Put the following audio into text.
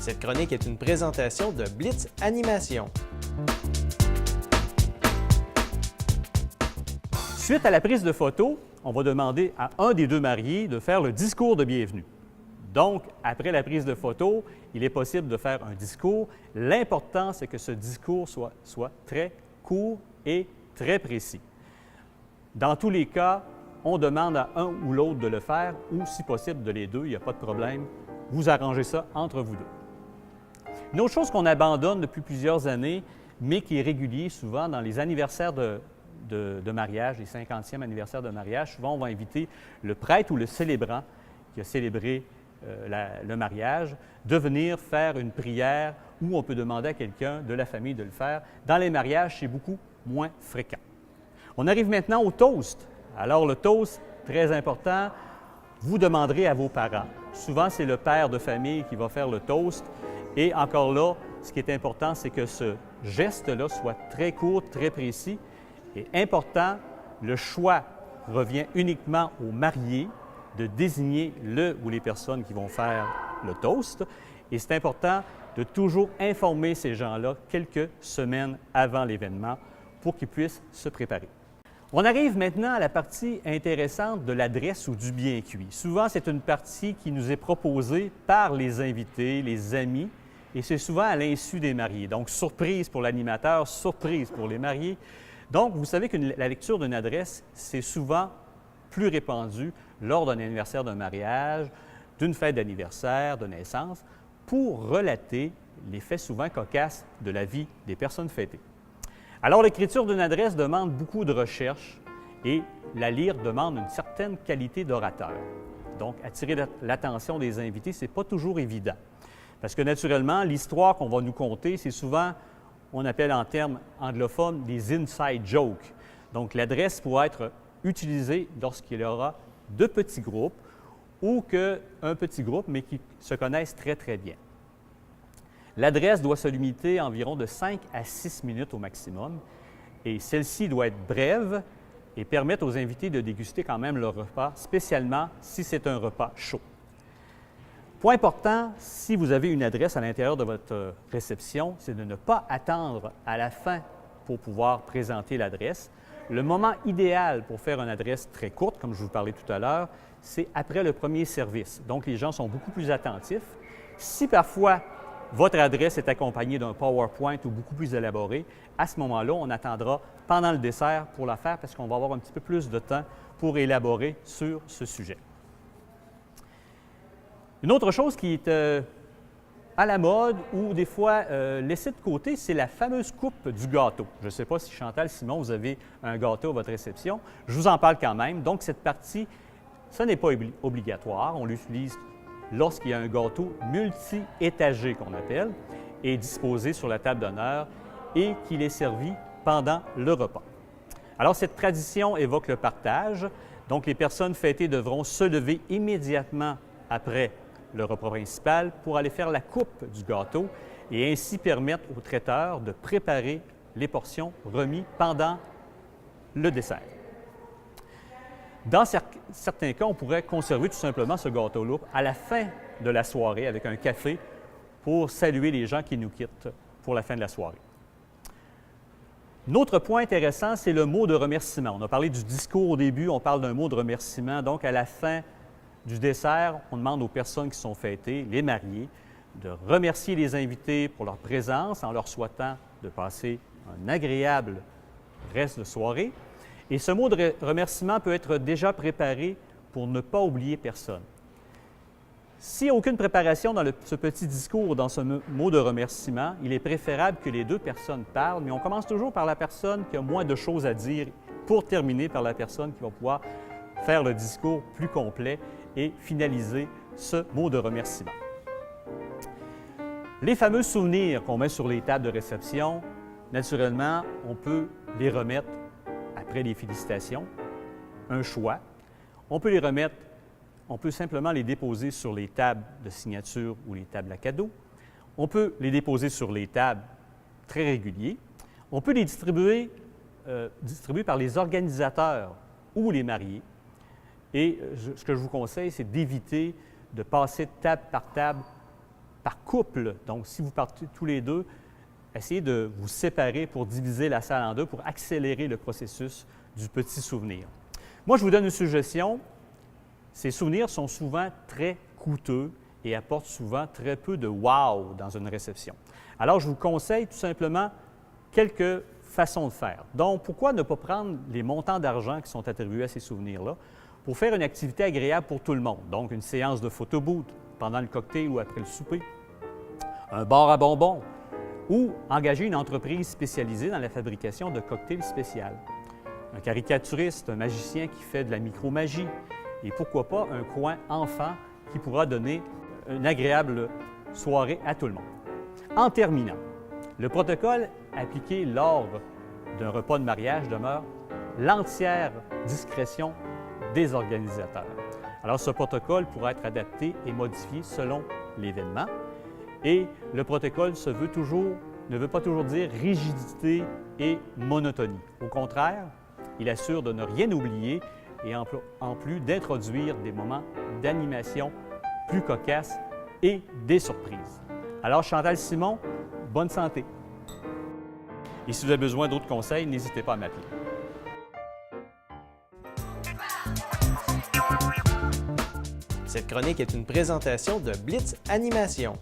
Cette chronique est une présentation de Blitz Animation. Suite à la prise de photo, on va demander à un des deux mariés de faire le discours de bienvenue. Donc, après la prise de photo, il est possible de faire un discours. L'important, c'est que ce discours soit très court et très précis. Dans tous les cas, on demande à un ou l'autre de le faire, ou si possible de les deux, il n'y a pas de problème. Vous arrangez ça entre vous deux. Une autre chose qu'on abandonne depuis plusieurs années, mais qui est régulier souvent dans les anniversaires de mariage, les 50e anniversaires de mariage, souvent on va inviter le prêtre ou le célébrant qui a célébré le mariage, de venir faire une prière ou on peut demander à quelqu'un de la famille de le faire. Dans les mariages, c'est beaucoup moins fréquent. On arrive maintenant au toast. Alors le toast, très important, vous demanderez à vos parents. Souvent, c'est le père de famille qui va faire le toast. Et encore là, ce qui est important, c'est que ce geste-là soit très court, très précis. Et important, le choix revient uniquement aux mariés de désigner le ou les personnes qui vont faire le toast. Et c'est important de toujours informer ces gens-là quelques semaines avant l'événement pour qu'ils puissent se préparer. On arrive maintenant à la partie intéressante de l'adresse ou du bien cuit. Souvent, c'est une partie qui nous est proposée par les invités, les amis, et c'est souvent à l'insu des mariés. Donc, surprise pour l'animateur, surprise pour les mariés. Donc, vous savez que la lecture d'une adresse, c'est souvent plus répandu lors d'un anniversaire d'un mariage, d'une fête d'anniversaire, de naissance, pour relater les faits souvent cocasses de la vie des personnes fêtées. Alors, l'écriture d'une adresse demande beaucoup de recherche et la lire demande une certaine qualité d'orateur. Donc, attirer l'attention des invités, ce n'est pas toujours évident. Parce que naturellement, l'histoire qu'on va nous conter, c'est souvent, on appelle en termes anglophones, des inside jokes. Donc, l'adresse pourra être utilisée lorsqu'il y aura deux petits groupes ou qu'un petit groupe, mais qui se connaissent très, très bien. L'adresse doit se limiter à environ de 5 à 6 minutes au maximum et celle-ci doit être brève et permettre aux invités de déguster quand même leur repas, spécialement si c'est un repas chaud. Point important, si vous avez une adresse à l'intérieur de votre réception, c'est de ne pas attendre à la fin pour pouvoir présenter l'adresse. Le moment idéal pour faire une adresse très courte, comme je vous parlais tout à l'heure, c'est après le premier service. Donc, les gens sont beaucoup plus attentifs. Si parfois, votre adresse est accompagnée d'un PowerPoint ou beaucoup plus élaboré, à ce moment-là, on attendra pendant le dessert pour la faire parce qu'on va avoir un petit peu plus de temps pour élaborer sur ce sujet. Une autre chose qui est à la mode ou des fois laissée de côté, c'est la fameuse coupe du gâteau. Je ne sais pas si Chantal, Simon, vous avez un gâteau à votre réception. Je vous en parle quand même. Donc, cette partie, ce n'est pas obligatoire. On l'utilise lorsqu'il y a un gâteau multi-étagé qu'on appelle et disposé sur la table d'honneur et qu'il est servi pendant le repas. Alors, cette tradition évoque le partage. Donc, les personnes fêtées devront se lever immédiatement après le repas principal pour aller faire la coupe du gâteau et ainsi permettre au traiteur de préparer les portions remises pendant le dessert. Dans certains cas, on pourrait conserver tout simplement ce gâteau-là à la fin de la soirée avec un café pour saluer les gens qui nous quittent pour la fin de la soirée. Un autre point intéressant, c'est le mot de remerciement. On a parlé du discours au début, on parle d'un mot de remerciement. Donc, à la fin du dessert, on demande aux personnes qui sont fêtées, les mariés, de remercier les invités pour leur présence en leur souhaitant de passer un agréable reste de soirée. Et ce mot de remerciement peut être déjà préparé pour ne pas oublier personne. S'il n'y a aucune préparation dans ce petit discours, dans ce mot de remerciement, il est préférable que les deux personnes parlent, mais on commence toujours par la personne qui a moins de choses à dire pour terminer par la personne qui va pouvoir faire le discours plus complet et finaliser ce mot de remerciement. Les fameux souvenirs qu'on met sur les tables de réception, naturellement, on peut les remettre après les félicitations, un choix. On peut les remettre, on peut simplement les déposer sur les tables de signature ou les tables à cadeaux. On peut les déposer sur les tables très réguliers. On peut les distribuer par les organisateurs ou les mariés. Et ce que je vous conseille, c'est d'éviter de passer table par table par couple. Donc, si vous partez tous les deux, essayez de vous séparer pour diviser la salle en deux, pour accélérer le processus du petit souvenir. Moi, je vous donne une suggestion. Ces souvenirs sont souvent très coûteux et apportent souvent très peu de « wow » dans une réception. Alors, je vous conseille tout simplement quelques façons de faire. Donc, pourquoi ne pas prendre les montants d'argent qui sont attribués à ces souvenirs-là pour faire une activité agréable pour tout le monde? Donc, une séance de photo-booth pendant le cocktail ou après le souper, un bar à bonbons ou engager une entreprise spécialisée dans la fabrication de cocktails spéciaux. Un caricaturiste, un magicien qui fait de la micromagie et pourquoi pas un coin enfant qui pourra donner une agréable soirée à tout le monde. En terminant, le protocole appliqué lors d'un repas de mariage demeure l'entière discrétion des organisateurs. Alors, ce protocole pourra être adapté et modifié selon l'événement et le protocole ne veut pas toujours dire rigidité et monotonie. Au contraire, il assure de ne rien oublier et en plus d'introduire des moments d'animation plus cocasses et des surprises. Alors, Chantal Simon, bonne santé! Et si vous avez besoin d'autres conseils, n'hésitez pas à m'appeler. Cette chronique est une présentation de Blitz Animation.